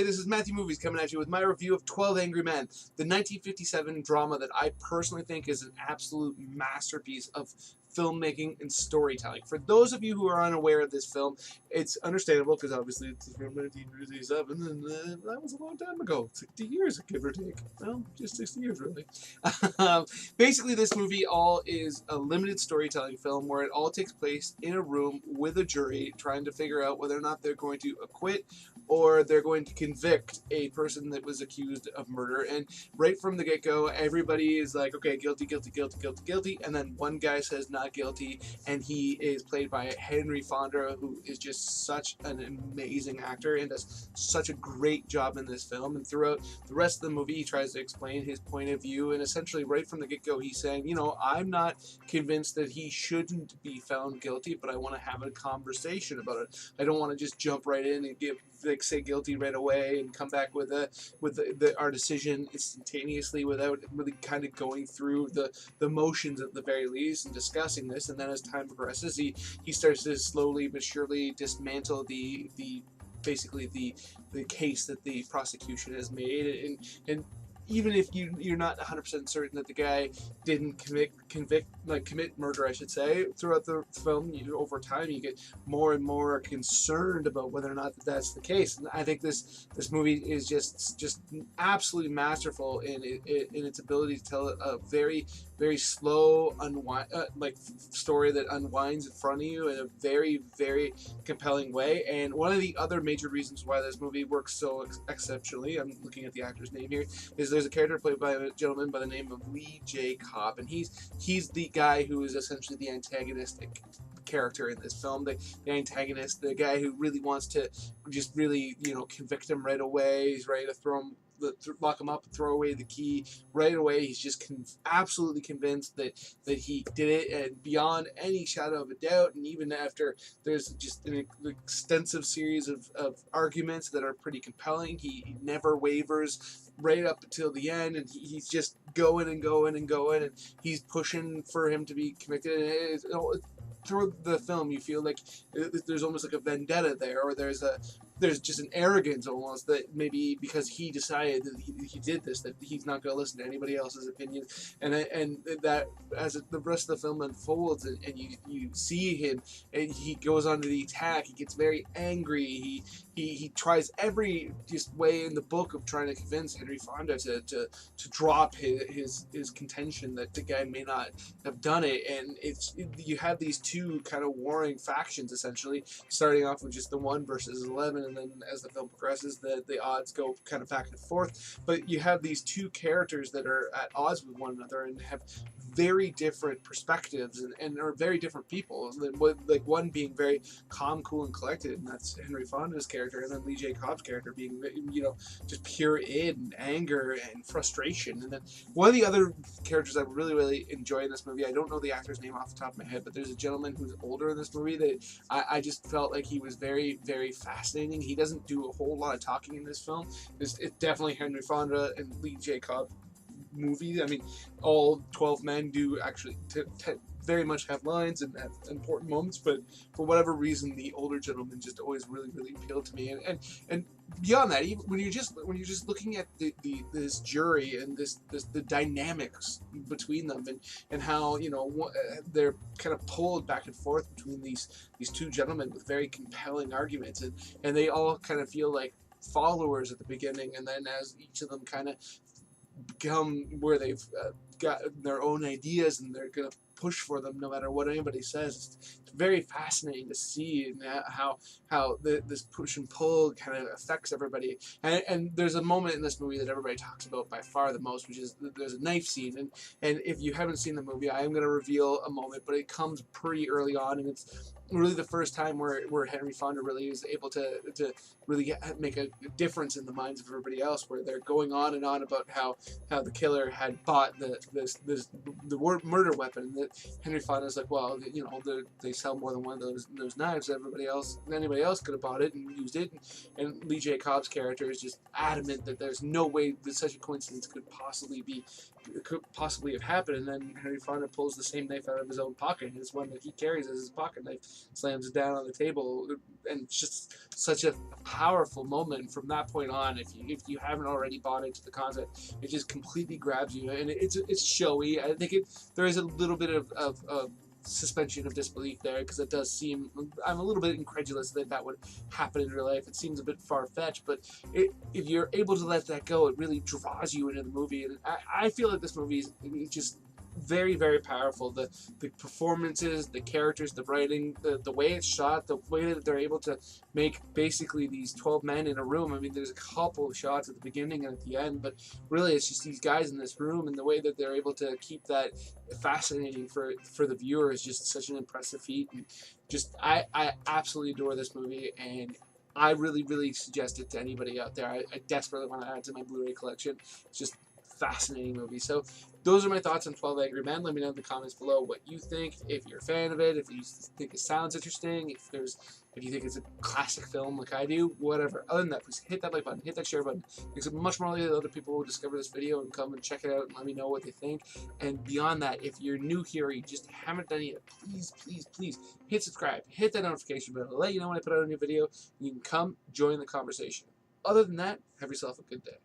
everybody, this is Matthew Movies coming at you with my review of 12 Angry Men, the 1957 drama that I personally think is an absolute masterpiece of filmmaking and storytelling. For those of you who are unaware of this film, it's understandable because obviously it's from 1957 and that was a long time ago, 60 years give or take. Well, just 60 years really. Basically, this movie all is a limited storytelling film where it all takes place in a room with a jury trying to figure out whether or not they're going to acquit or they're going to convict a person that was accused of murder. And right from the get-go, everybody is like, okay, guilty, guilty, guilty, guilty, guilty, and then one guy says not guilty, and he is played by Henry Fonda, who is just such an amazing actor and does such a great job in this film. And throughout the rest of the movie, he tries to explain his point of view, and essentially right from the get-go, he's saying, you know, I'm not convinced that he shouldn't be found guilty, but I want to have a conversation about it. I don't want to just jump right in and say guilty right away and come back with our decision instantaneously without really kind of going through the motions at the very least and discussing this. And then as time progresses, he starts to slowly but surely dismantle basically the case that the prosecution has made, and even if you're not 100% certain that the guy didn't commit murder, I should say, throughout the film, over time you get more and more concerned about whether or not that's the case. And I think this movie is just absolutely masterful in its ability to tell a very, very slow story that unwinds in front of you in a very, very compelling way. And one of the other major reasons why this movie works so exceptionally, I'm looking at the actor's name here, is there's a character played by a gentleman by the name of Lee J. Cobb, and he's the guy who is essentially the antagonistic character in this film, the antagonist, the guy who really wants to just really, convict him right away. He's ready to lock him up and throw away the key right away. He's just absolutely convinced that he did it, and beyond any shadow of a doubt. And even after there's just an extensive series of arguments that are pretty compelling, he never wavers right up until the end, and he's just going and going and going, and he's pushing for him to be convicted. And through the film, you feel like there's almost like a vendetta there, or there's just an arrogance almost, that maybe because he decided that he did this, that he's not going to listen to anybody else's opinion. And that as the rest of the film unfolds, and you see him, and he goes on to the attack, he gets very angry. He tries every just way in the book of trying to convince Henry Fonda to drop his contention that the guy may not have done it. And you have these two kind of warring factions, essentially, starting off with just the 1 versus 11, and then as the film progresses, the odds go kind of back and forth. But you have these two characters that are at odds with one another and have very different perspectives and are very different people. Like one being very calm, cool, and collected, and that's Henry Fonda's character, and then Lee J. Cobb's character being, just pure anger and frustration. And then one of the other characters I really, really enjoy in this movie, I don't know the actor's name off the top of my head, but there's a gentleman who's older in this movie that I just felt like he was very, very fascinating. He doesn't do a whole lot of talking in this film. It's definitely Henry Fonda and Lee J. Cobb movie. I mean, all 12 men do actually very much have lines and have important moments, but for whatever reason, the older gentleman just always really, really appealed to me. And beyond that, even when you're just looking at this jury and the dynamics between them, and how they're kind of pulled back and forth between these two gentlemen with very compelling arguments, and they all kind of feel like followers at the beginning, and then as each of them kind of become where they've got their own ideas and they're gonna push for them no matter what anybody says. It's very fascinating to see how this push and pull kind of affects everybody. And there's a moment in this movie that everybody talks about by far the most, which is there's a knife scene. And if you haven't seen the movie, I am going to reveal a moment, but it comes pretty early on, and it's really the first time where Henry Fonda really is able to really make a difference in the minds of everybody else, where they're going on and on about how the killer had bought the murder weapon, But Henry Fonda's like, well, you know, they sell more than one of those knives. Anybody else could have bought it and used it. And Lee J. Cobb's character is just adamant that there's no way that such a coincidence could possibly have happened. And then Henry Fonda pulls the same knife out of his own pocket. It's one that he carries as his pocket knife, slams it down on the table, and it's just such a powerful moment from that point on. If you haven't already bought into the concept, it just completely grabs you, and it's showy. I think there is a little bit of suspension of disbelief there, because it does seem, I'm a little bit incredulous that would happen in real life. It seems a bit far-fetched, but if you're able to let that go, it really draws you into the movie. And I feel like this movie is just very, very powerful. The performances, the characters, the writing, the way it's shot, the way that they're able to make basically these 12 men in a room. I mean, there's a couple of shots at the beginning and at the end, but really it's just these guys in this room, and the way that they're able to keep that fascinating for the viewer is just such an impressive feat. And just I absolutely adore this movie, and I really, really suggest it to anybody out there. I desperately want to add it to my Blu-ray collection. It's just fascinating movie. So those are my thoughts on 12 Angry Men. Let me know in the comments below what you think, if you're a fan of it, if you think it sounds interesting, if you think it's a classic film like I do, whatever. Other than that, please hit that like button, hit that share button, because it much more likely that other people will discover this video and come and check it out and let me know what they think. And beyond that, if you're new here or you just haven't done it yet, please, please, please hit subscribe, hit that notification bell. I'll let you know when I put out a new video, and you can come join the conversation. Other than that, have yourself a good day.